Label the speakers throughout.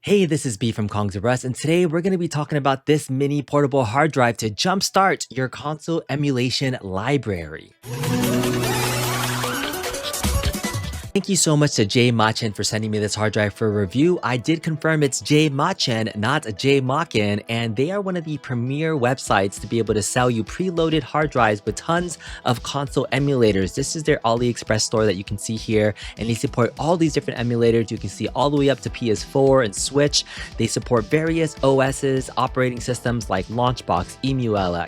Speaker 1: Hey, this is B from Kongs of Rust, and today we're going to be talking about this mini portable hard drive to jumpstart your console emulation library. Thank you so much to JMachen for sending me this hard drive for review. I did confirm it's JMachen, not JMachen, and they are one of the premier websites to be able to sell you preloaded hard drives with tons of console emulators. This is their AliExpress store that you can see here, and they support all these different emulators. You can see all the way up to PS4 and Switch. They support various OSs, operating systems like LaunchBox, Emulation,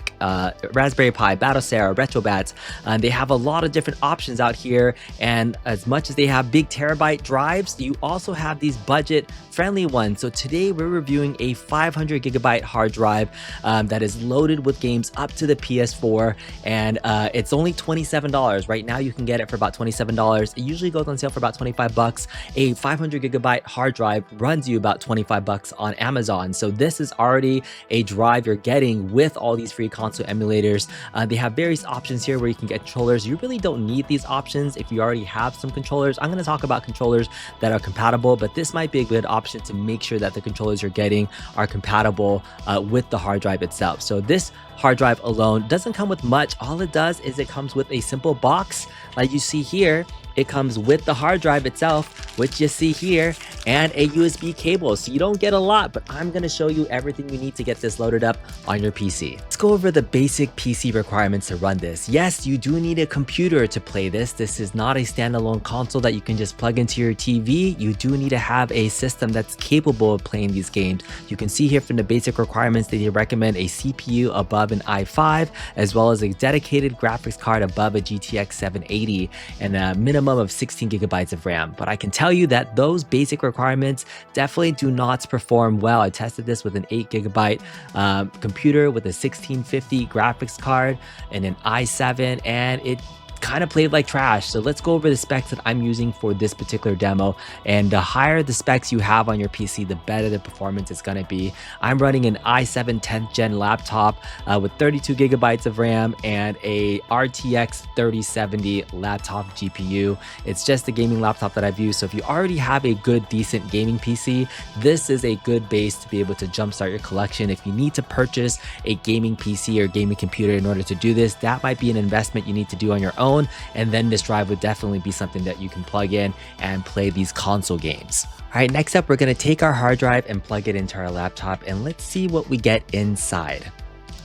Speaker 1: Raspberry Pi, Battlesera, RetroBats. They have a lot of different options out here, and as much as they have big terabyte drives, you also have these budget friendly ones. So today we're reviewing a 500 gigabyte hard drive that is loaded with games up to the PS4, and it's only $27. Right now you can get it for about $27. It usually goes on sale for about 25 bucks. A 500 gigabyte hard drive runs you about 25 bucks on Amazon. So this is already a drive you're getting with all these free console emulators. They have various options here where you can get controllers. You really don't need these options if you already have some controllers. I'm going to talk about controllers that are compatible, but this might be a good option to make sure that the controllers you're getting are compatible with the hard drive itself. So this hard drive alone doesn't come with much. All it does is it comes with a simple box like you see here. It comes with the hard drive itself, which you see here, and a USB cable. So you don't get a lot, but I'm going to show you everything you need to get this loaded up on your PC. Let's go over the basic PC requirements to run this. Yes, you do need a computer to play this. This is not a standalone console that you can just plug into your TV. You do need to have a system that's capable of playing these games. You can see here from the basic requirements that they recommend a CPU above an i5, as well as a dedicated graphics card above a GTX 780, and a minimum of 16 gigabytes of RAM. But I can tell you that those basic requirements definitely do not perform well. I tested this with an 8 gigabyte computer with a 1650 graphics card and an i7, and it kind of played like trash. So let's go over the specs that I'm using for this particular demo, and the higher the specs you have on your PC, the better the performance is going to be. I'm running an i7 10th gen laptop with 32 gigabytes of RAM and a RTX 3070 laptop GPU. It's just a gaming laptop that I've used. So if you already have a good decent gaming PC, this is a good base to be able to jumpstart your collection. If you need to purchase a gaming PC or gaming computer in order to do this, that might be an investment you need to do on your own, and then this drive would definitely be something that you can plug in and play these console games. All right, next up, we're going to take our hard drive and plug it into our laptop, and let's see what we get inside.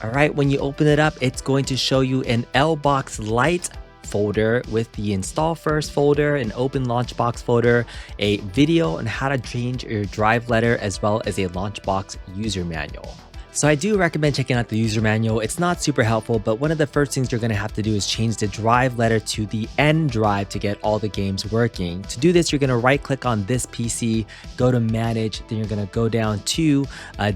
Speaker 1: All right, when you open it up, it's going to show you an LBox Lite folder with the install first folder, an open LaunchBox folder, a video on how to change your drive letter, as well as a LaunchBox user manual. So I do recommend checking out the user manual. It's not super helpful, but one of the first things you're going to have to do is change the drive letter to the N drive to get all the games working. To do this, you're going to right click on this PC, go to manage, then you're going to go down to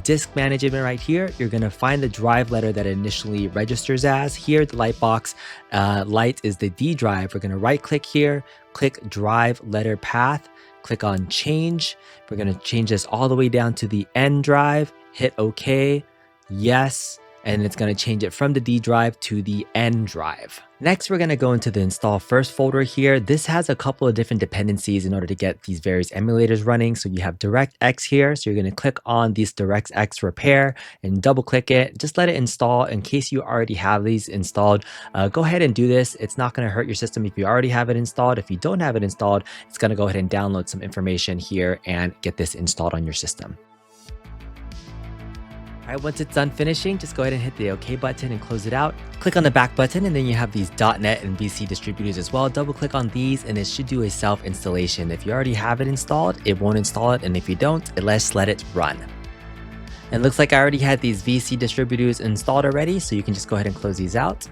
Speaker 1: disk management right here. You're going to find the drive letter that it initially registers as. Here, the Lightbox Lite is the D drive. We're going to right click here, click drive letter path, click on change. We're going to change this all the way down to the N drive, hit OK. Yes, and it's going to change it from the D drive to the N drive. Next, we're going to go into the install first folder here. This has a couple of different dependencies in order to get these various emulators running. So you have DirectX here. So you're going to click on this DirectX repair and double click it. Just let it install. In case you already have these installed, go ahead and do this. It's not going to hurt your system if you already have it installed. If you don't have it installed, it's going to go ahead and download some information here and get this installed on your system. All right, once it's done finishing, just go ahead and hit the OK button and close it out. Click on the back button, and then you have these .NET and VC distributors as well. Double click on these, and it should do a self-installation. If you already have it installed, it won't install it, and if you don't, let's let it run. And looks like I already had these VC distributors installed already, so you can just go ahead and close these out.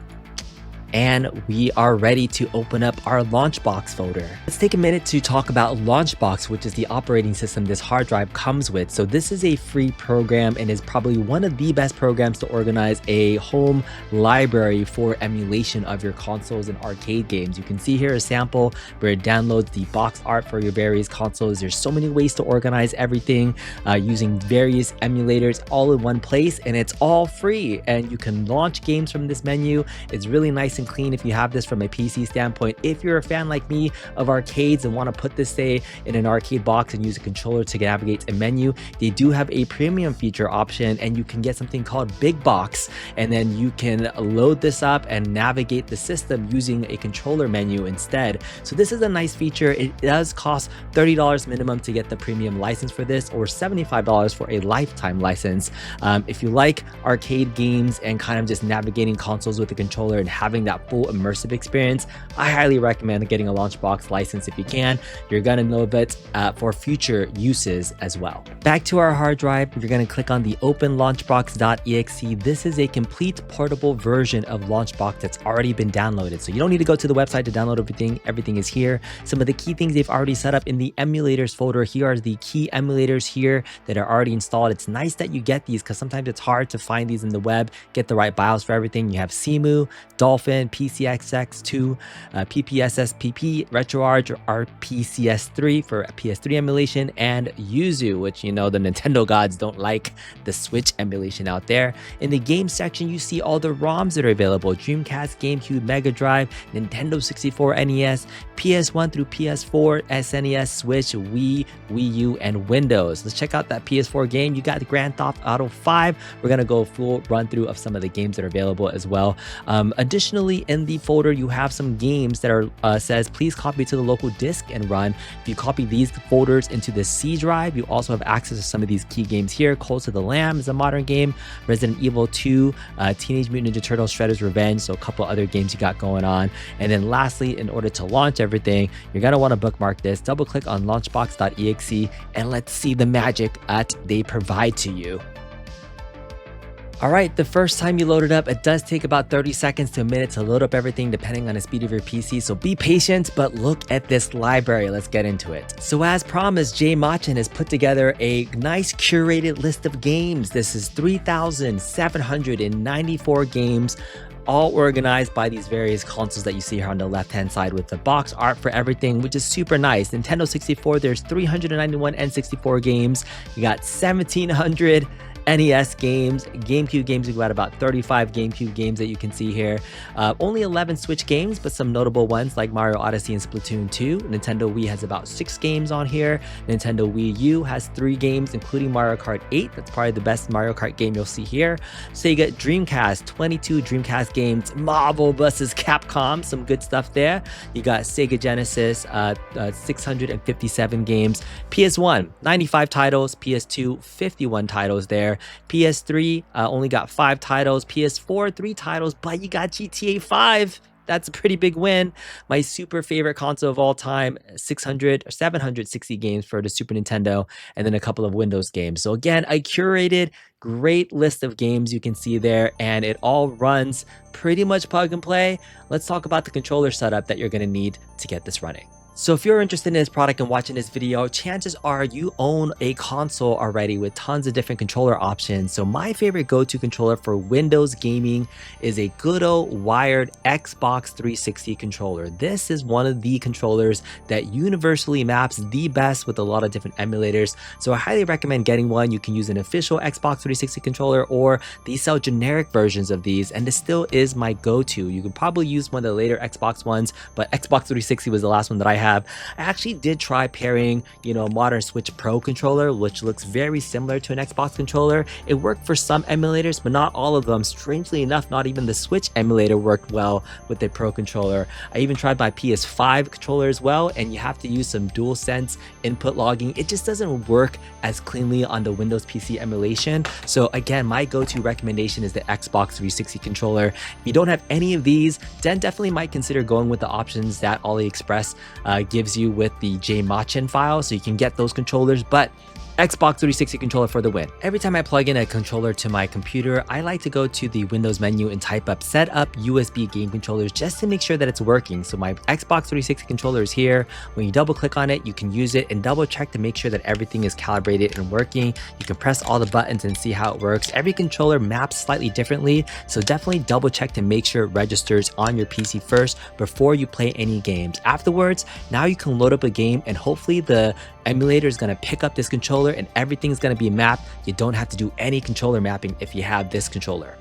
Speaker 1: And we are ready to open up our LaunchBox folder. Let's take a minute to talk about LaunchBox, which is the operating system this hard drive comes with. So this is a free program and is probably one of the best programs to organize a home library for emulation of your consoles and arcade games. You can see here a sample where it downloads the box art for your various consoles. There's so many ways to organize everything using various emulators all in one place, and it's all free. And you can launch games from this menu. It's really nice and and clean if you have this from a PC standpoint. If you're a fan like me of arcades and want to put this, say, in an arcade box and use a controller to navigate a menu, they do have a premium feature option, and you can get something called BigBox, and then you can load this up and navigate the system using a controller menu instead. So this is a nice feature. It does cost $30 minimum to get the premium license for this, or $75 for a lifetime license. If you like arcade games and kind of just navigating consoles with a controller and having that full immersive experience, I highly recommend getting a LaunchBox license if you can. You're gonna know of it for future uses as well. Back to our hard drive, you're gonna click on the open launchbox.exe. This is a complete portable version of LaunchBox that's already been downloaded. So you don't need to go to the website to download everything. Everything is here. Some of the key things they've already set up in the emulators folder. Here are the key emulators here that are already installed. It's nice that you get these because sometimes it's hard to find these in the web, get the right BIOS for everything. You have CEMU, Dolphin, PCXX2, PPSSPP, RetroArch, or RPCS3 for PS3 emulation, and Yuzu, which the Nintendo gods don't like the Switch emulation out there. In the game section, you see all the ROMs that are available: Dreamcast, GameCube, Mega Drive, Nintendo 64, NES, PS1 through PS4, SNES, Switch, Wii, Wii U, and Windows. Let's check out that PS4 game. You got the Grand Theft Auto 5. We're gonna go full run through of some of the games that are available as well. Additionally, in the folder, you have some games that are says please copy to the local disk and run. If you copy these folders into the C drive, you also have access to some of these key games here. Cult of the Lamb is a modern game, Resident Evil 2, Teenage Mutant Ninja Turtles Shredder's Revenge, so a couple other games you got going on. And then lastly, in order to launch everything, you're gonna want to bookmark this, double click on launchbox.exe, and let's see the magic that they provide to you. All right, the first time you load it up, it does take about 30 seconds to a minute to load up everything depending on the speed of your PC, so be patient, but look at this library. Let's get into it. So as promised, JMachen has put together a nice curated list of games. This is 3,794 games, all organized by these various consoles that you see here on the left-hand side with the box art for everything, which is super nice. Nintendo 64, there's 391 N64 games. You got 1,700 NES games, GameCube games. We've got about 35 GameCube games that you can see here. Only 11 Switch games, but some notable ones like Mario Odyssey and Splatoon 2. Nintendo Wii has about 6 games on here. Nintendo Wii U has 3 games, including Mario Kart 8. That's probably the best Mario Kart game you'll see here. Sega Dreamcast, 22 Dreamcast games. Marvel vs. Capcom, some good stuff there. You got Sega Genesis, 657 games. PS1, 95 titles. PS2, 51 titles there. PS3 only got 5 titles. PS4, 3 titles, but you got GTA 5. That's a pretty big win. My super favorite console of all time, 760 games for the Super Nintendo, and then a couple of Windows games. So again, a curated, great list of games you can see there, and it all runs pretty much plug and play. Let's talk about the controller setup that you're gonna need to get this running. So if you're interested in this product and watching this video, chances are you own a console already with tons of different controller options. So my favorite go-to controller for Windows gaming is a good old wired Xbox 360 controller. This is one of the controllers that universally maps the best with a lot of different emulators. So I highly recommend getting one. You can use an official Xbox 360 controller, or they sell generic versions of these, and this still is my go-to. You can probably use one of the later Xbox ones, but Xbox 360 was the last one that I had. I actually did try pairing, modern Switch Pro controller, which looks very similar to an Xbox controller. It worked for some emulators, but not all of them. Strangely enough, not even the Switch emulator worked well with the Pro controller. I even tried my PS5 controller as well, and you have to use some DualSense input logging. It just doesn't work as cleanly on the Windows PC emulation. So again, my go-to recommendation is the Xbox 360 controller. If you don't have any of these, then definitely might consider going with the options that AliExpress gives you with the JMachen file, so you can get those controllers, but Xbox 360 controller for the win. Every time I plug in a controller to my computer, I like to go to the Windows menu and type up set up USB game controllers just to make sure that it's working. So my Xbox 360 controller is here. When you double click on it, you can use it and double check to make sure that everything is calibrated and working. You can press all the buttons and see how it works. Every controller maps slightly differently, so definitely double check to make sure it registers on your PC first before you play any games. Afterwards, now you can load up a game and hopefully the emulator is going to pick up this controller and everything's going to be mapped. You don't have to do any controller mapping if you have this controller.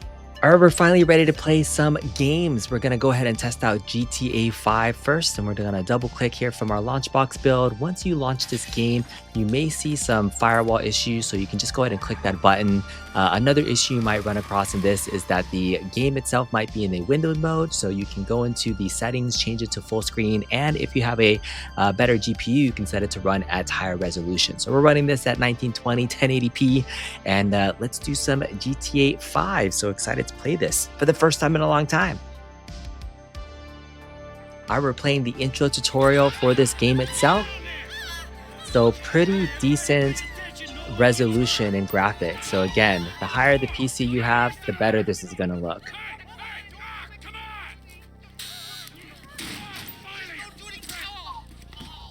Speaker 1: All right, we're finally ready to play some games. We're gonna go ahead and test out GTA 5 first, and we're gonna double click here from our LaunchBox build. Once you launch this game, you may see some firewall issues, so you can just go ahead and click that button. Another issue you might run across in this is that the game itself might be in a windowed mode, so you can go into the settings, change it to full screen, and if you have a better GPU, you can set it to run at higher resolution. So we're running this at 1920, 1080p, and let's do some GTA 5. So excited to play this for the first time in a long time. All right, we're playing the intro tutorial for this game itself. So pretty decent resolution and graphics. So again, the higher the PC you have, the better this is gonna look.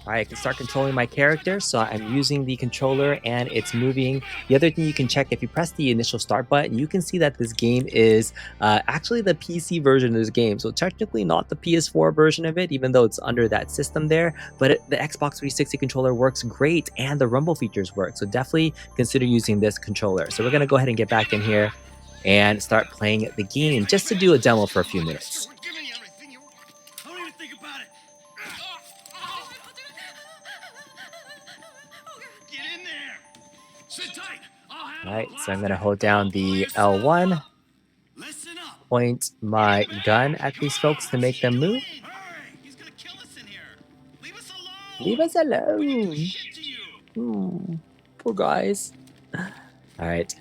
Speaker 1: All right, I can start controlling my character. So I'm using the controller and it's moving. The other thing you can check, if you press the initial start button, you can see that this game is actually the PC version of this game. So technically not the PS4 version of it, even though it's under that system there. But the Xbox 360 controller works great and the rumble features work. So definitely consider using this controller. So we're gonna go ahead and get back in here and start playing the game just to do a demo for a few minutes. Alright, so I'm going to hold down the L1, point my gun at these folks to make them move. Leave us alone. Poor guys. Alright.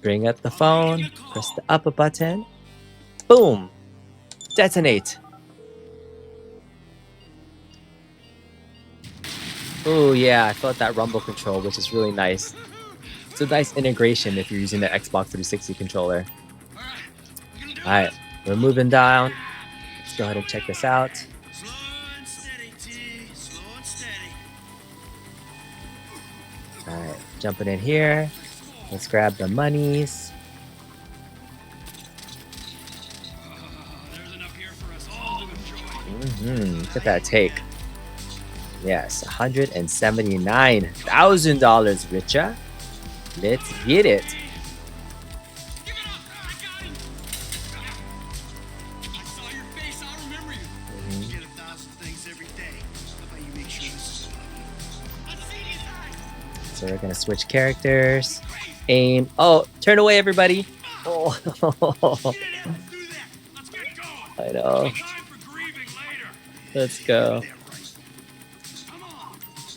Speaker 1: Bring up the phone, press the up button. Boom! Detonate. Oh yeah, I felt that rumble control, which is really nice. It's a nice integration if you're using the Xbox 360 controller. Alright, we're moving down. Let's go ahead and check this out. Alright, jumping in here. Let's grab the monies. Look at that take. Yes, $179,000, Richa. Let's get it. So we're gonna switch characters. Aim. Oh, turn away, everybody. Oh, I know. Let's go.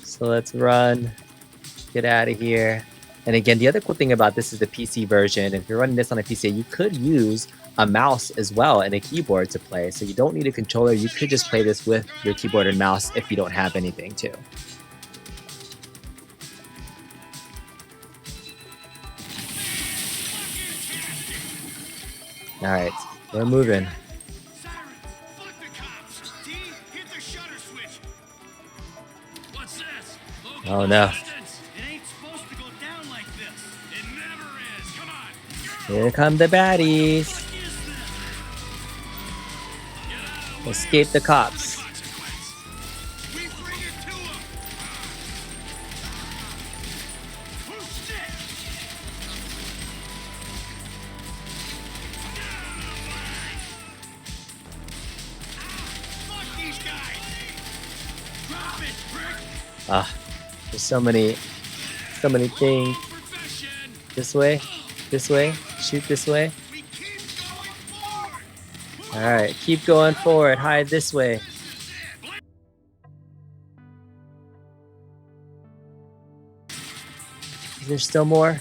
Speaker 1: So let's run, get out of here. And again, the other cool thing about this is the PC version. If you're running this on a PC, you could use a mouse as well and a keyboard to play. So you don't need a controller. You could just play this with your keyboard and mouse if you don't have anything too. All right, we're moving. Oh no. Here come the baddies. Escape the cops. There's so many things. This way, shoot this way. All right, keep going forward. Hide this way. Is there still more?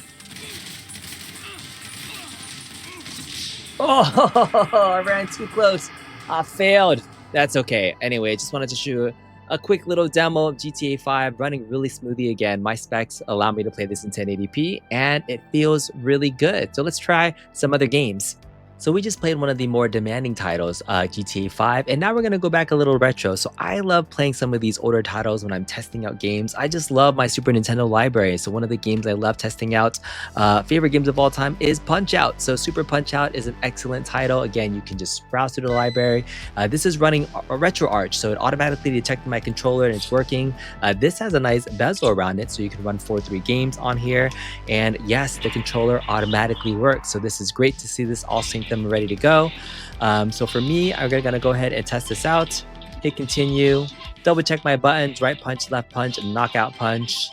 Speaker 1: Oh, I ran too close. I failed. That's okay. Anyway, just wanted to show a quick little demo of GTA 5 running really smoothly again. My specs allow me to play this in 1080p and it feels really good. So let's try some other games. So we just played one of the more demanding titles, GTA 5, and now we're gonna go back a little retro. So I love playing some of these older titles when I'm testing out games. I just love my Super Nintendo library. So one of the games I love testing out, favorite games of all time, is Punch-Out. So Super Punch-Out is an excellent title. Again, you can just browse through the library. This is running a RetroArch, so it automatically detected my controller and it's working. This has a nice bezel around it, so you can run 4-3 games on here. And yes, the controller automatically works. So this is great to see this all synced up and ready to go. So for me, I'm gonna go ahead and test this out. Hit continue, double check my buttons, right punch, left punch, and knockout punch.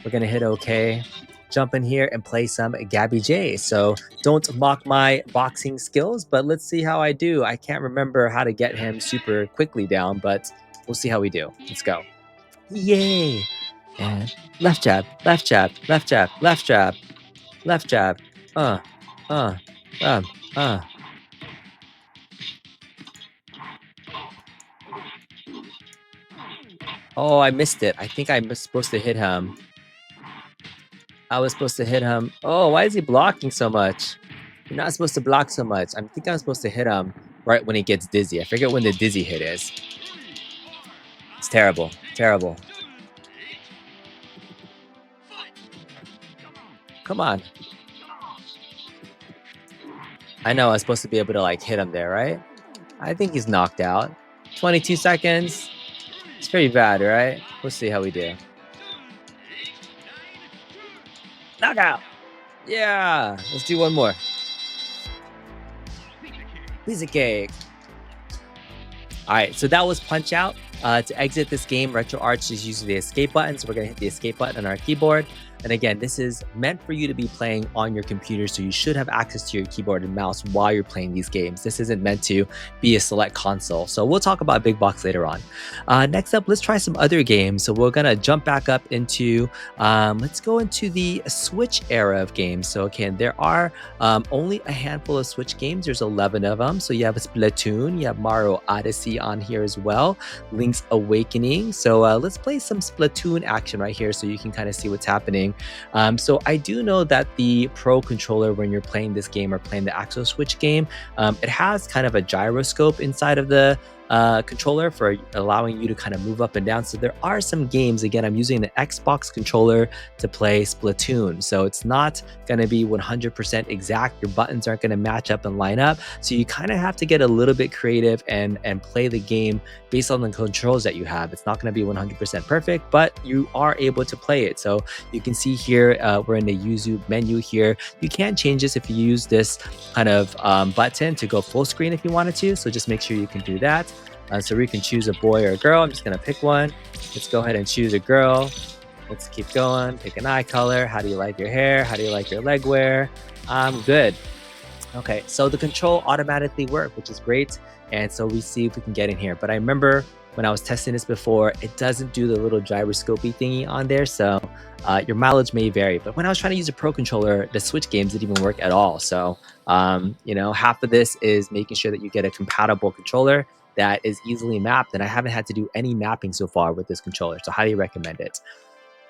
Speaker 1: We're gonna hit OK. Jump in here and play some Gabby J. So don't mock my boxing skills, but let's see how I do. I can't remember how to get him super quickly down, but we'll see how we do. Let's go. Yay! And left jab, left jab, left jab, left jab, left jab. Uh, uh, um, uh. Oh, I missed it. I think I was supposed to hit him. I was supposed to hit him. Oh, why is he blocking so much? You're not supposed to block so much. I think I'm supposed to hit him right when he gets dizzy. I forget when the dizzy hit is. It's terrible. Terrible. Come on. I know I was supposed to be able to like hit him there, right? I think he's knocked out. 22 seconds. It's pretty bad, right? We'll see how we do. Knockout. Yeah. Let's do one more. Piece of cake. All right, so that was Punch Out. To exit this game, RetroArch is using the escape button. So we're gonna hit the escape button on our keyboard. And again, this is meant for you to be playing on your computer, so you should have access to your keyboard and mouse while you're playing these games. This isn't meant to be a select console. So we'll talk about BigBox later on. Next up, let's try some other games. So we're gonna jump back up into, let's go into the Switch era of games. So again, there are only a handful of Switch games. There's 11 of them. So you have Splatoon, you have Mario Odyssey on here as well, Link's Awakening. So let's play some Splatoon action right here so you can kind of see what's happening. So I do know that the Pro controller, when you're playing this game or playing the actual Switch game, it has kind of a gyroscope inside of the controller for allowing you to kind of move up and down. So there are some games, again, I'm using the Xbox controller to play Splatoon. So it's not going to be 100% exact. Your buttons aren't going to match up and line up. So you kind of have to get a little bit creative and play the game based on the controls that you have. It's not going to be 100% perfect, but you are able to play it. So you can see here, we're in the Yuzu menu here. You can change this if you use this kind of button to go full screen if you wanted to. So just make sure you can do that. So we can choose a boy or a girl. I'm just gonna pick one. Let's go ahead and choose a girl. Let's keep going. Pick an eye color. How do you like your hair? How do you like your leg wear? Good. Okay, so the control automatically worked, which is great. And so we see if we can get in here. But I remember when I was testing this before, it doesn't do the little gyroscopy thingy on there. So your mileage may vary. But when I was trying to use a Pro controller, the Switch games didn't even work at all. So, you know, half of this is making sure that you get a compatible controller that is easily mapped. And I haven't had to do any mapping so far with this controller. So highly recommend it.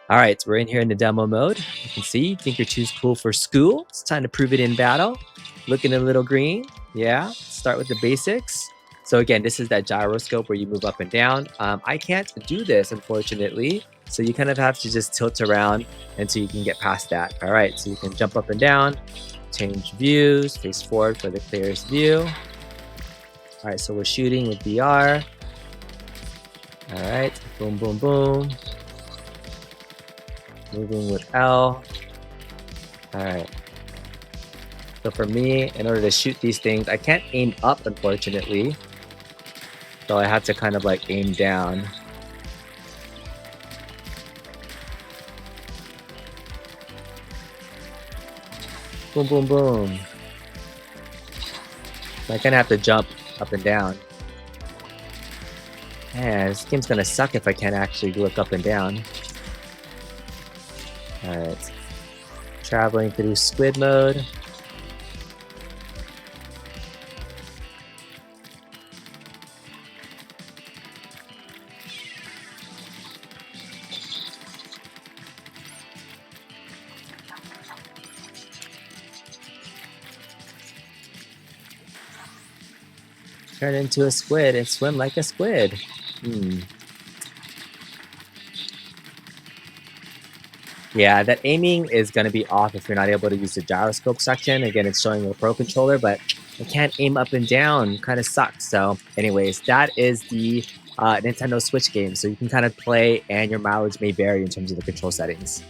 Speaker 1: All right, so we're in here in the demo mode. You can see, think you're too cool for school. It's time to prove it in battle. Looking a little green. Yeah, start with the basics. So again, this is that gyroscope where you move up and down. I can't do this, unfortunately. So you kind of have to just tilt around until you can get past that. All right, so you can jump up and down, change views, face forward for the clearest view. All right, so we're shooting with VR. All right, boom, boom, boom. Moving with L. All right. So for me, in order to shoot these things, I can't aim up, unfortunately. So I have to kind of like aim down. Boom, boom, boom. So I kind of have to jump up and down. Man, this game's gonna suck if I can't actually look up and down. Alright. Traveling through squid mode. Turn into a squid and swim like a squid. Yeah, that aiming is going to be off if you're not able to use the gyroscope section. Again, it's showing a Pro controller, but I can't aim up and down. Kind of sucks. So anyways, that is the Nintendo Switch game. So you can kind of play and your mileage may vary in terms of the control settings.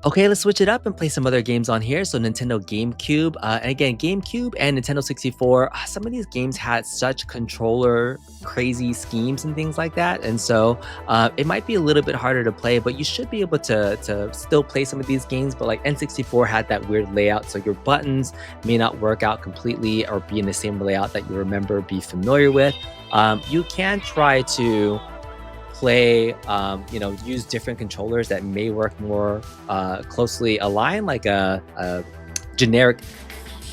Speaker 1: Okay, let's switch it up and play some other games on here. So Nintendo GameCube, and again, GameCube and Nintendo 64, some of these games had such controller crazy schemes and things like that. And so it might be a little bit harder to play, but you should be able to still play some of these games. But like N64 had that weird layout, so your buttons may not work out completely or be in the same layout that you remember, be familiar with. You can try to play, use different controllers that may work more closely aligned, like a generic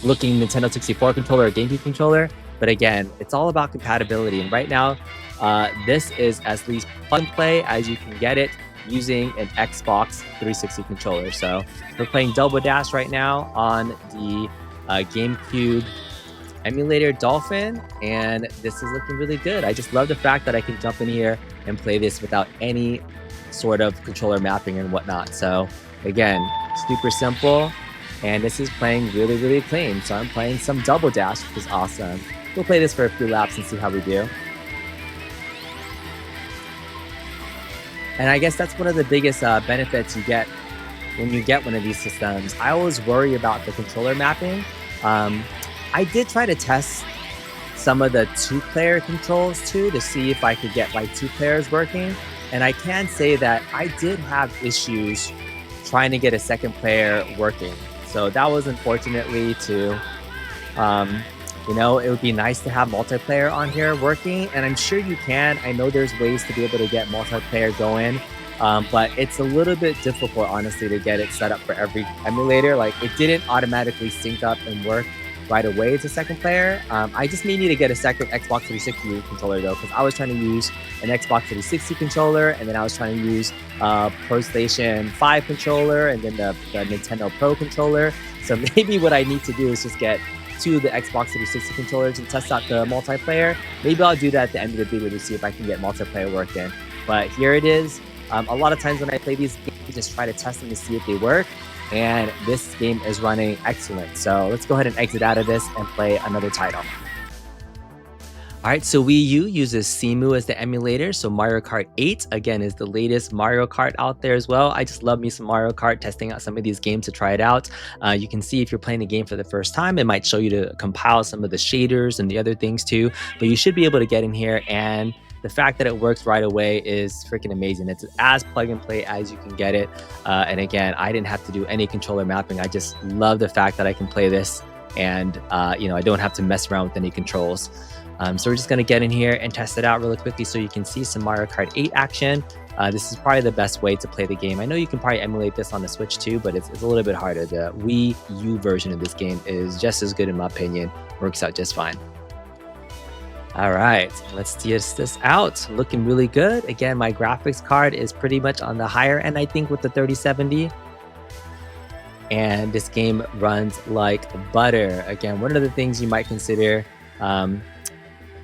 Speaker 1: looking Nintendo 64 controller or GameCube controller. But again, it's all about compatibility. And right now, this is as least plug and play as you can get it using an Xbox 360 controller. So we're playing Double Dash right now on the GameCube Emulator Dolphin, and this is looking really good. I just love the fact that I can jump in here and play this without any sort of controller mapping and whatnot. So again, super simple, and this is playing really, really clean. So I'm playing some Double Dash, which is awesome. We'll play this for a few laps and see how we do. And I guess that's one of the biggest benefits you get when you get one of these systems. I always worry about the controller mapping. I did try to test some of the two-player controls too to see if I could get like two players working. And I can say that I did have issues trying to get a second player working. So that was unfortunately to, it would be nice to have multiplayer on here working. And I'm sure you can. I know there's ways to be able to get multiplayer going. But it's a little bit difficult, honestly, to get it set up for every emulator. Like it didn't automatically sync up and work right away as a second player. I just may need to get a second Xbox 360 controller though, because I was trying to use an Xbox 360 controller, and then I was trying to use a PlayStation 5 controller, and then the Nintendo Pro controller. So maybe what I need to do is just get two of the Xbox 360 controllers and test out the multiplayer. Maybe I'll do that at the end of the video to see if I can get multiplayer working. But here it is. A lot of times when I play these games, I just try to test them to see if they work. And this game is running excellent. So let's go ahead and exit out of this and play another title. All right, so Wii U uses Cemu as the emulator. So Mario Kart 8, again, is the latest Mario Kart out there as well. I just love me some Mario Kart, testing out some of these games to try it out. You can see if you're playing the game for the first time, it might show you to compile some of the shaders and the other things too. But you should be able to get in here, and the fact that it works right away is freaking amazing. It's as plug and play as you can get it. And again, I didn't have to do any controller mapping. I just love the fact that I can play this, and I don't have to mess around with any controls. So we're just going to get in here and test it out really quickly so you can see some Mario Kart 8 action. This is probably the best way to play the game. I know you can probably emulate this on the Switch too, but it's a little bit harder. The Wii U version of this game is just as good in my opinion. Works out just fine. All right, let's test this out. Looking really good. Again, my graphics card is pretty much on the higher end, I think, with the 3070. And this game runs like butter. Again, one of the things you might consider,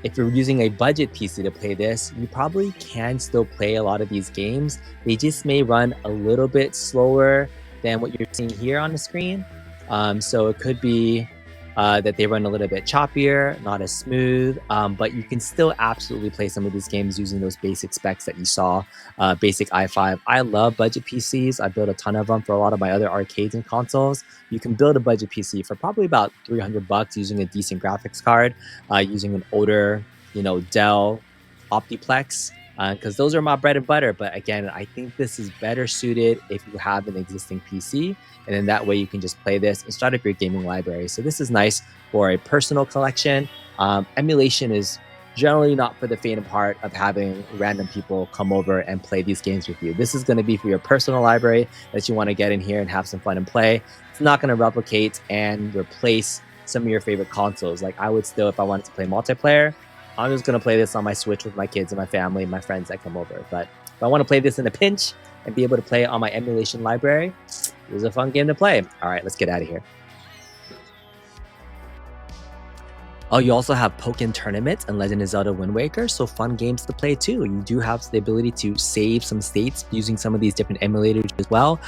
Speaker 1: if you're using a budget PC to play this, you probably can still play a lot of these games. They just may run a little bit slower than what you're seeing here on the screen. So it could be that they run a little bit choppier, not as smooth, but you can still absolutely play some of these games using those basic specs that you saw, basic i5. I love budget PCs. I built a ton of them for a lot of my other arcades and consoles. You can build a budget PC for probably about $300 using a decent graphics card, using an older, Dell Optiplex, because those are my bread and butter. But again, I think this is better suited if you have an existing PC, and then that way you can just play this and start up your gaming library. So this is nice for a personal collection. Emulation is generally not for the faint of heart of having random people come over and play these games with you. This is going to be for your personal library that you want to get in here and have some fun and play. It's not going to replicate and replace some of your favorite consoles. Like I would still, if I wanted to play multiplayer, I'm just going to play this on my Switch with my kids and my family and my friends that come over. But I want to play this in a pinch and be able to play it on my emulation library, it was a fun game to play. All right, let's get out of here. Oh, you also have Pokken Tournament and Legend of Zelda Wind Waker, so fun games to play too. You do have the ability to save some states using some of these different emulators as well.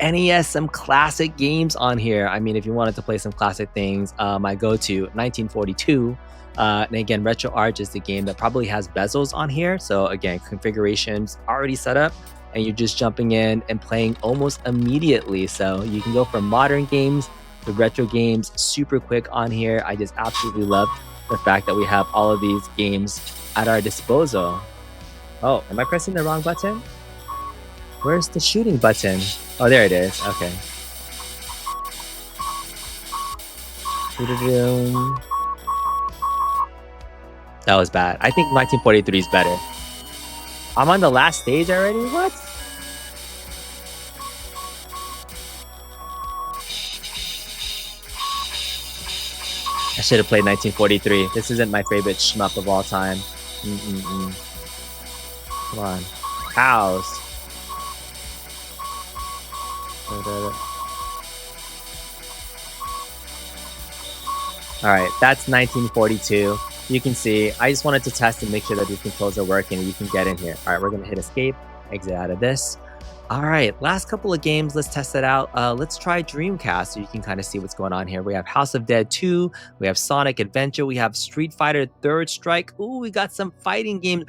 Speaker 1: NES, some classic games on here. I mean, if you wanted to play some classic things, my go-to, 1942. And again, RetroArch is the game that probably has bezels on here. So again, configurations already set up, and you're just jumping in and playing almost immediately. So you can go from modern games, the retro games, super quick on here. I just absolutely love the fact that we have all of these games at our disposal. Oh, am I pressing the wrong button? Where's the shooting button? Oh, there it is. Okay. That was bad. I think 1943 is better. I'm on the last stage already? What? I should have played 1943. This isn't my favorite shmup of all time. Come on. House. Alright, that's 1942. You can see, I just wanted to test and make sure that these controls are working and you can get in here. Alright, we're going to hit escape, exit out of this. Alright, last couple of games, let's test it out. Let's try Dreamcast so you can kind of see what's going on here. We have House of Dead 2, we have Sonic Adventure, we have Street Fighter Third Strike. Ooh, we got some fighting games.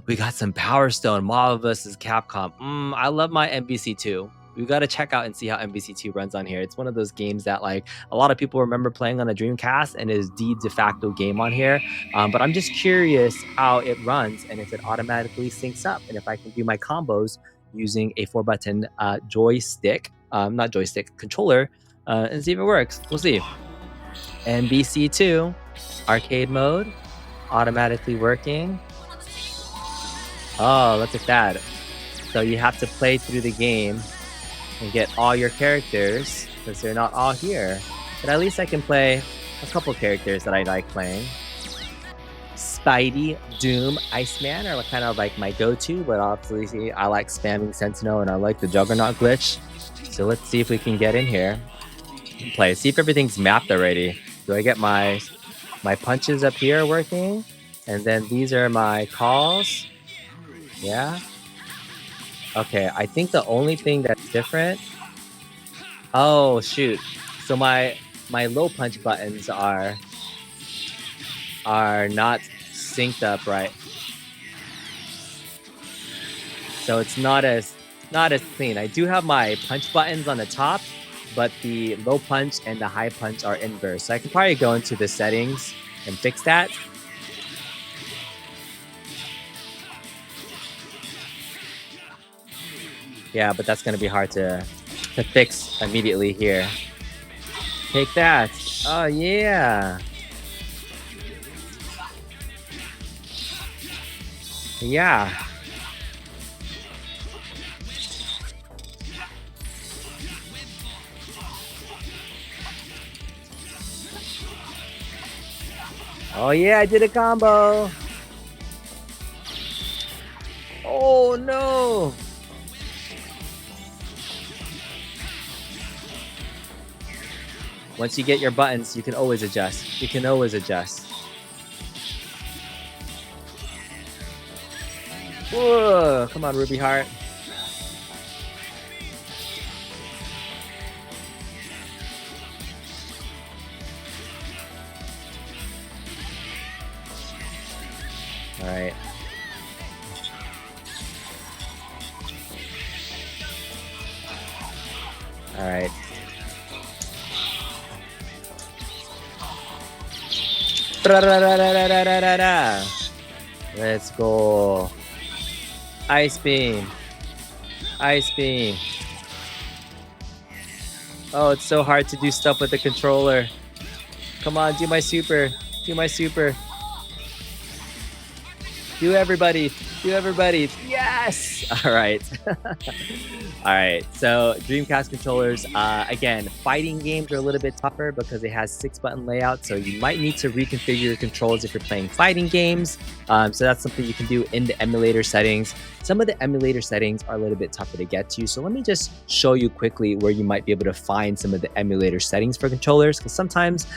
Speaker 1: We got some Power Stone, Marvel vs. Capcom. I love my MVC2. We got to check out and see how MVC2 runs on here. It's one of those games that like a lot of people remember playing on a Dreamcast and is the de facto game on here. But I'm just curious how it runs and if it automatically syncs up and if I can do my combos using a 4-button joystick, not joystick, controller, and see if it works. We'll see. MVC2, arcade mode, automatically working. Oh, look at that. So you have to play through the game and get all your characters because they're not all here. But at least I can play a couple characters that I like playing. Spidey, Doom, Iceman are kind of like my go-to, but obviously I like spamming Sentinel and I like the Juggernaut glitch. So let's see if we can get in here and play. See if everything's mapped already. Do I get my punches up here working? And then these are my calls. Yeah. Okay, I think the only thing that's different... Oh, shoot. So my low punch buttons are not synced up right. So it's not as clean. I do have my punch buttons on the top, but the low punch and the high punch are inverse. So I can probably go into the settings and fix that. Yeah, but that's going to be hard to fix immediately here. Take that. Oh, yeah. Yeah. Oh, yeah, I did a combo. Oh, no. Once you get your buttons, you can always adjust. You can always adjust. Whoa, come on, Ruby Heart. All right. All right. Let's go. Ice beam. Ice beam. Oh, it's so hard to do stuff with the controller. Come on, do my super. Do my super. Do everybody. To everybody, yes! All right. All right, so Dreamcast controllers, again, fighting games are a little bit tougher because it has 6-button layout, so you might need to reconfigure your controls if you're playing fighting games. So that's something you can do in the emulator settings. Some of the emulator settings are a little bit tougher to get to, so let me just show you quickly where you might be able to find some of the emulator settings for controllers, because sometimes,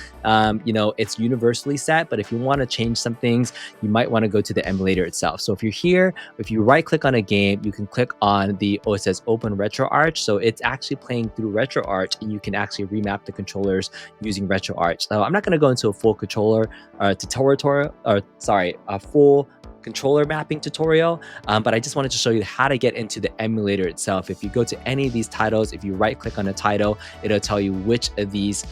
Speaker 1: you know, it's universally set, but if you want to change some things, you might want to go to the emulator itself. So if you're here, if you right click on a game, you can click on the, it says open RetroArch. So it's actually playing through RetroArch, and you can actually remap the controllers using RetroArch. So I'm not going to go into a full controller tutorial, or sorry, a full controller mapping tutorial, but I just wanted to show you how to get into the emulator itself. If you go to any of these titles, if you right click on a title, it'll tell you which of these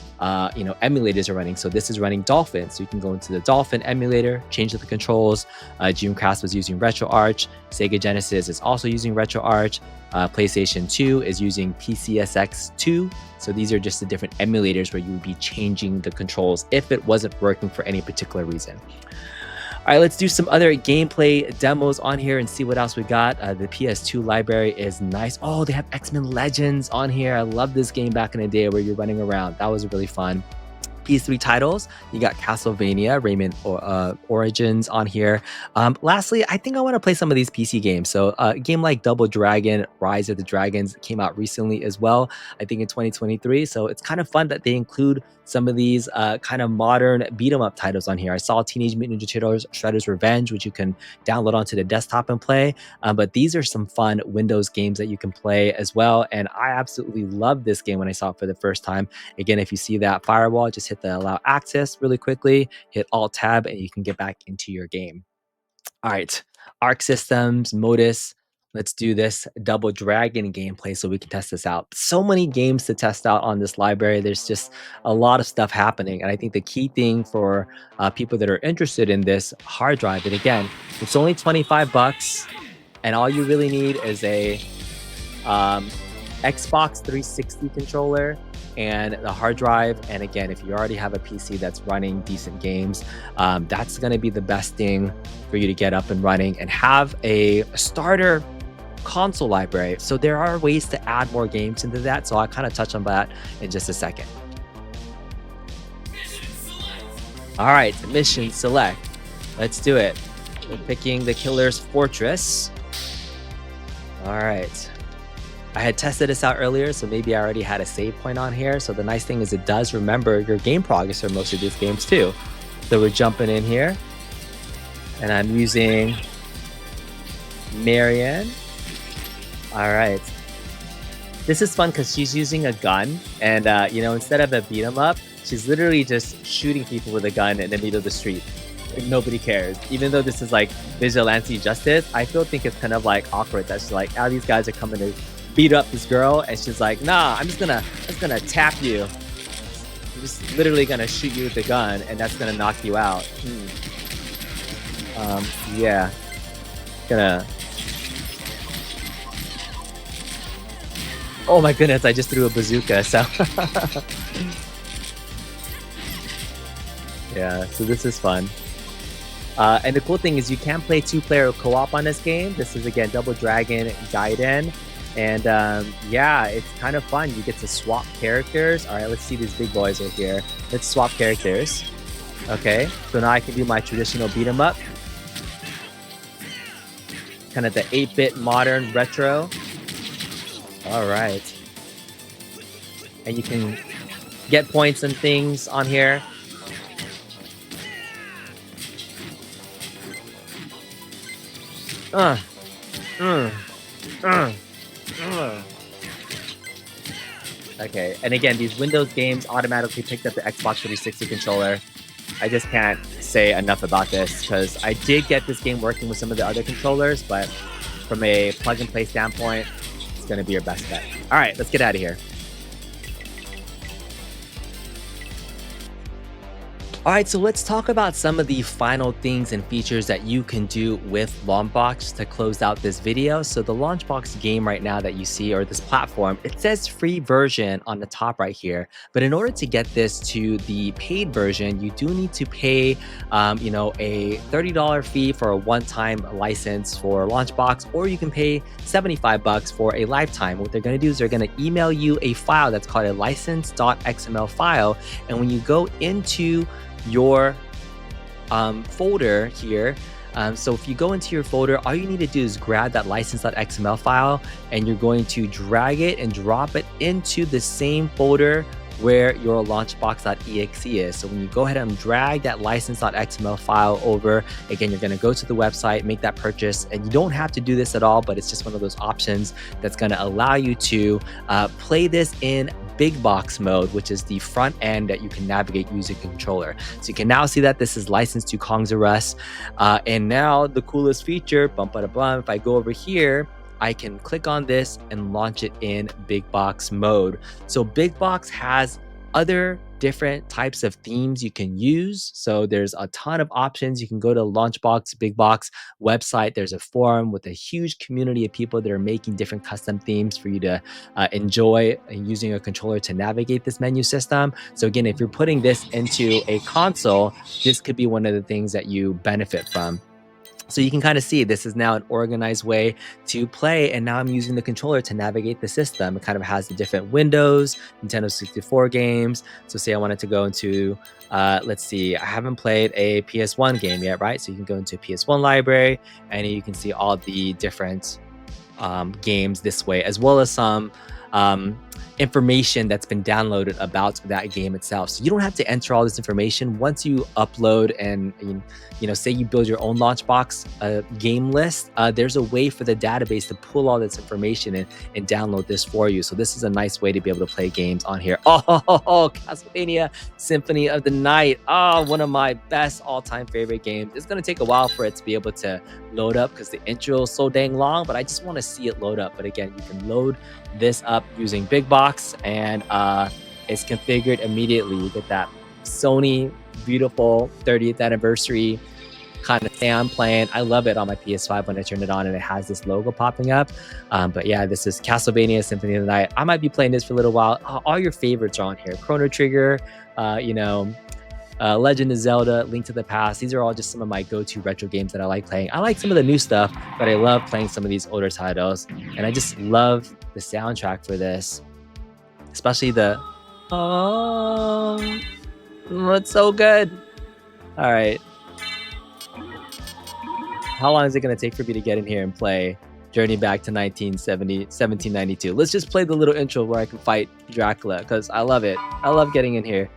Speaker 1: you know, emulators are running. So this is running Dolphin, so you can go into the Dolphin emulator, change the controls. Dreamcast was using RetroArch, Sega Genesis is also using RetroArch, PlayStation 2 is using PCSX2. So these are just the different emulators where you would be changing the controls if it wasn't working for any particular reason. All right, let's do some other gameplay demos on here and see what else we got. The PS2 library is nice. Oh, they have X-Men Legends on here. I love this game back in the day where you're running around. That was really fun. PS3 titles, you got Castlevania, Rayman Origins on here. Lastly, I think I want to play some of these PC games. So a game like Double Dragon, Rise of the Dragons came out recently as well, I think in 2023. So it's kind of fun that they include some of these kind of modern beat 'em up titles on here. I saw Teenage Mutant Ninja Turtles Shredder's Revenge, which you can download onto the desktop and play. But these are some fun Windows games that you can play as well. And I absolutely loved this game when I saw it for the first time. Again, if you see that firewall, just hit the allow access really quickly, hit Alt Tab, and you can get back into your game. All right, Arc Systems, Modus. Let's do this Double Dragon gameplay so we can test this out. So many games to test out on this library. There's just a lot of stuff happening. And I think the key thing for people that are interested in this hard drive, and again, it's only 25 bucks, and all you really need is a Xbox 360 controller and the hard drive. And again, if you already have a PC that's running decent games, that's going to be the best thing for you to get up and running and have a starter console library. So there are ways to add more games into that, so I'll kind of touch on that in just a second. All right, mission select. Let's do it. We're picking the Killer's Fortress. All right. I had tested this out earlier, so maybe I already had a save point on here. So the nice thing is it does remember your game progress for most of these games too. So we're jumping in here, and I'm using Marianne. All right. This is fun because she's using a gun, and you know, instead of a beat 'em up, she's literally just shooting people with a gun in the middle of the street. And nobody cares. Even though this is like vigilante justice, I still think it's kind of like awkward that she's like, oh, these guys are coming to beat up this girl, and she's like, nah, I'm just gonna tap you. I'm just literally gonna shoot you with the gun, and that's gonna knock you out. Yeah. Gonna. Oh my goodness, I just threw a bazooka, so. Yeah, so this is fun. And the cool thing is you can play 2-player co-op on this game. This is, again, Double Dragon Gaiden. And yeah, it's kind of fun. You get to swap characters. All right, let's see these big boys over here. Let's swap characters. Okay, so now I can do my traditional beat 'em up. Kind of the 8-bit modern retro. All right. And you can get points and things on here. Okay, and again, these Windows games automatically picked up the Xbox 360 controller. I just can't say enough about this because I did get this game working with some of the other controllers, but from a plug-and-play standpoint, it's going to be your best bet. All right, let's get out of here. All right, so let's talk about some of the final things and features that you can do with LaunchBox to close out this video. So the LaunchBox game right now that you see, or this platform, it says free version on the top right here. But in order to get this to the paid version, you do need to pay, a $30 fee for a one-time license for LaunchBox, or you can pay $75 for a lifetime. What they're going to do is they're going to email you a file that's called a license.xml file, and when you go into your folder here. So if you go into your folder, all you need to do is grab that license.xml file, and you're going to drag it and drop it into the same folder where your launchbox.exe is. So when you go ahead and drag that license.xml file over, again, you're going to go to the website, make that purchase, and you don't have to do this at all, but it's just one of those options that's going to allow you to play this in BigBox mode, which is the front end that you can navigate using a controller. So you can now see that this is licensed to Kongs R Us. And now the coolest feature, if I go over here, I can click on this and launch it in BigBox mode. So BigBox has other different types of themes you can use. So there's a ton of options. You can go to LaunchBox, BigBox website. There's a forum with a huge community of people that are making different custom themes for you to enjoy using a controller to navigate this menu system. So again, if you're putting this into a console, this could be one of the things that you benefit from. So you can kind of see this is now an organized way to play, and now I'm using the controller to navigate the system. It kind of has the different windows, Nintendo 64 games. So say I wanted to go into, let's see, I haven't played a PS1 game yet, right? So you can go into PS1 library, and you can see all the different games this way, as well as some information that's been downloaded about that game itself. So you don't have to enter all this information. Once you upload and say you build your own LaunchBox game list, there's a way for the database to pull all this information and download this for you. So this is a nice way to be able to play games on here. Oh, Castlevania Symphony of the Night. Oh, one of my best all-time favorite games. It's going to take a while for it to be able to load up because the intro is so dang long, but I just want to see it load up. But again, you can load this up using BigBox, and it's configured immediately. You get that Sony beautiful 30th anniversary kind of sound playing. I love it on my PS5 when I turn it on and it has this logo popping up. But yeah, this is Castlevania Symphony of the Night. I might be playing this for a little while. All your favorites are on here. Chrono Trigger, Legend of Zelda, Link to the Past. These are all just some of my go-to retro games that I like playing. I like some of the new stuff, but I love playing some of these older titles. And I just love the soundtrack for this, especially the it's so good. All right, how long is it going to take for me to get in here and play Journey Back to 1792? Let's just play the little intro where I can fight Dracula, because I love it. I love getting in here.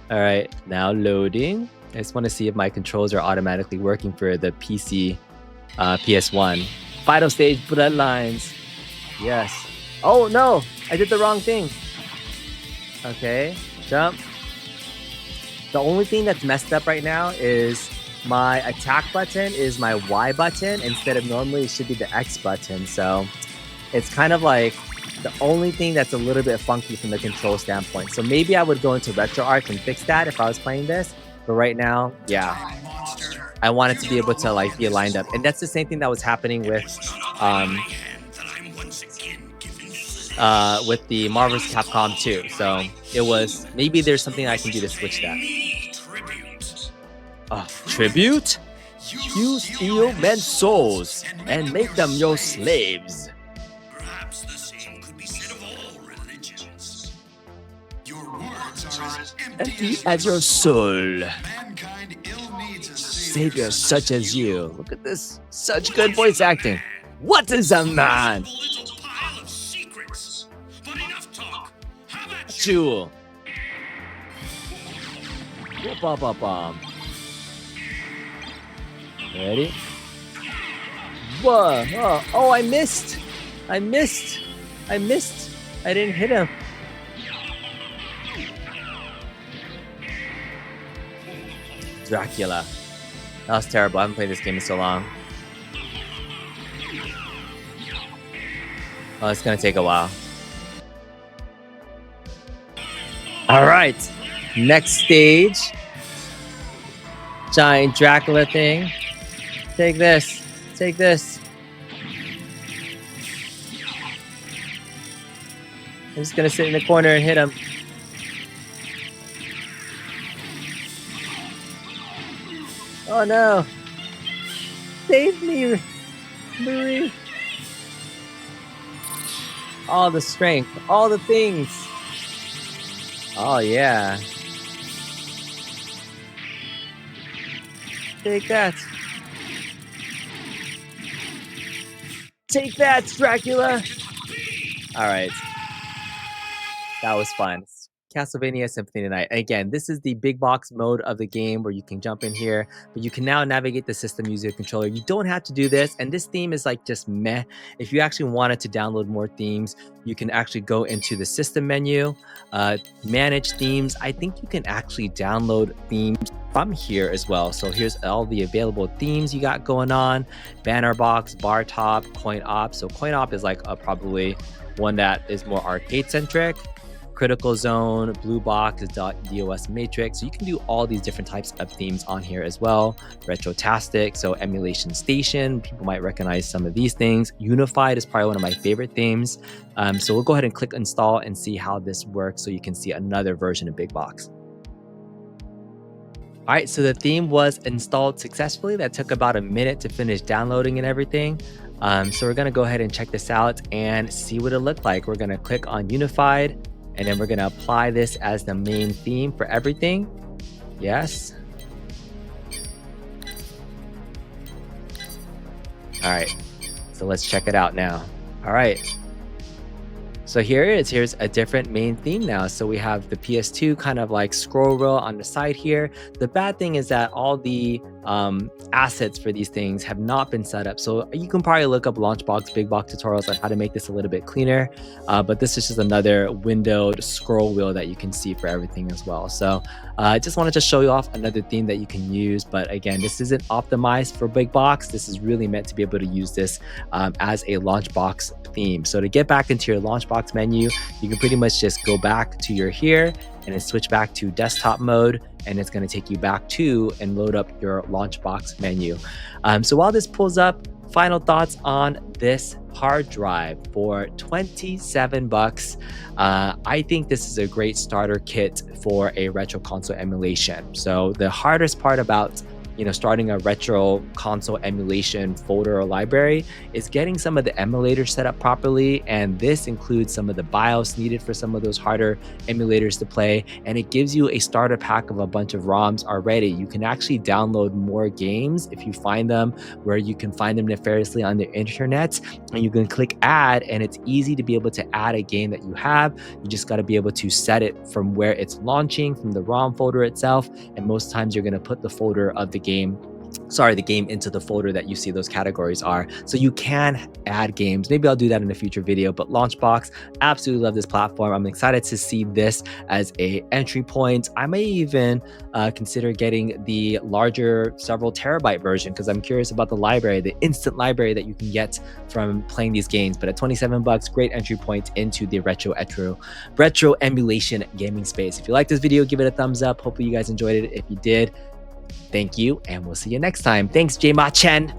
Speaker 1: All right, now loading. I just want to see if my controls are automatically working for the PC PS1. Final stage, Bloodlines. Yes. Oh no, I did the wrong thing. Okay, jump. The only thing that's messed up right now is my attack button is my Y button instead of normally it should be the X button. So it's kind of like the only thing that's a little bit funky from the control standpoint. So maybe I would go into RetroArch and fix that if I was playing this. But right now, yeah, I want it to be able to be lined up. And that's the same thing that was happening with the Marvel's Capcom 2. So it was, maybe there's something I can do to switch that. Tribute? You steal men's souls and make them your slaves.
Speaker 2: Perhaps the same could be said of all religions. Your words are as
Speaker 1: Empty as your soul.
Speaker 2: mankind ill needs a
Speaker 1: Savior such as you. Look at this. Such good voice acting. What is a man?
Speaker 2: little pile of secrets. But enough talk. How about
Speaker 1: Jewel. Bum. Ready? Whoa. Oh, I missed. I didn't hit him. Dracula. That was terrible. I haven't played this game in so long. Oh, it's gonna take a while. All right. Next stage. giant Dracula thing. Take this. Take this. I'm just gonna sit in the corner and hit him. Oh no! Save me, Louis! All the strength, all the things. Oh yeah. Take that. Take that, Dracula! Alright. That was fun. Castlevania Symphony of the Night. Again, this is the big box mode of the game where you can jump in here, but you can now navigate the system using a controller. You don't have to do this, and this theme is like just meh. If you actually wanted to download more themes, you can actually go into the system menu, manage themes. I think you can actually download themes from here as well. So here's all the available themes you got going on: banner box, bar top, coin op. So coin op is like probably one that is more arcade centric. Critical Zone, Blue Box is .dos Matrix. So you can do all these different types of themes on here as well. Retrotastic, so Emulation Station. People might recognize some of these things. Unified is probably one of my favorite themes. So we'll go ahead and click install and see how this works so you can see another version of Big Box. All right, so the theme was installed successfully. That took about a minute to finish downloading and everything. So we're gonna go ahead and check this out and see what it looked like. We're gonna click on Unified, and then we're gonna apply this as the main theme for everything. Yes. All right, so let's check it out now. All right. So here it is. Here's a different main theme now. So we have the PS2 kind of like scroll wheel on the side here. The bad thing is that all the assets for these things have not been set up. So you can probably look up LaunchBox, BigBox tutorials on how to make this a little bit cleaner. But this is just another windowed scroll wheel that you can see for everything as well. So I just wanted to show you off another theme that you can use. But again, this isn't optimized for BigBox. This is really meant to be able to use this as a LaunchBox theme. So to get back into your LaunchBox menu, you can pretty much just go back to your here and then switch back to desktop mode, and it's going to take you back to and load up your LaunchBox menu. So while this pulls up, final thoughts on this hard drive for 27 bucks. I think this is a great starter kit for a retro console emulation. So the hardest part about starting a retro console emulation folder or library is getting some of the emulators set up properly. And this includes some of the BIOS needed for some of those harder emulators to play. And it gives you a starter pack of a bunch of ROMs already. You can actually download more games if you find them where you can find them nefariously on the internet, and you can click add, and it's easy to be able to add a game that you have. You just got to be able to set it from where it's launching, from the ROM folder itself. And most times you're going to put the folder of the game into the folder that you see those categories are. So you can add games. Maybe I'll do that in a future video, but LaunchBox, absolutely love this platform. I'm excited to see this as a entry point. I may even consider getting the larger several terabyte version because I'm curious about the library, the instant library that you can get from playing these games. But at 27 bucks, great entry point into the retro emulation gaming space. If you like this video, give it a thumbs up. Hopefully you guys enjoyed it. If you did, thank you, and we'll see you next time. Thanks, JMachen.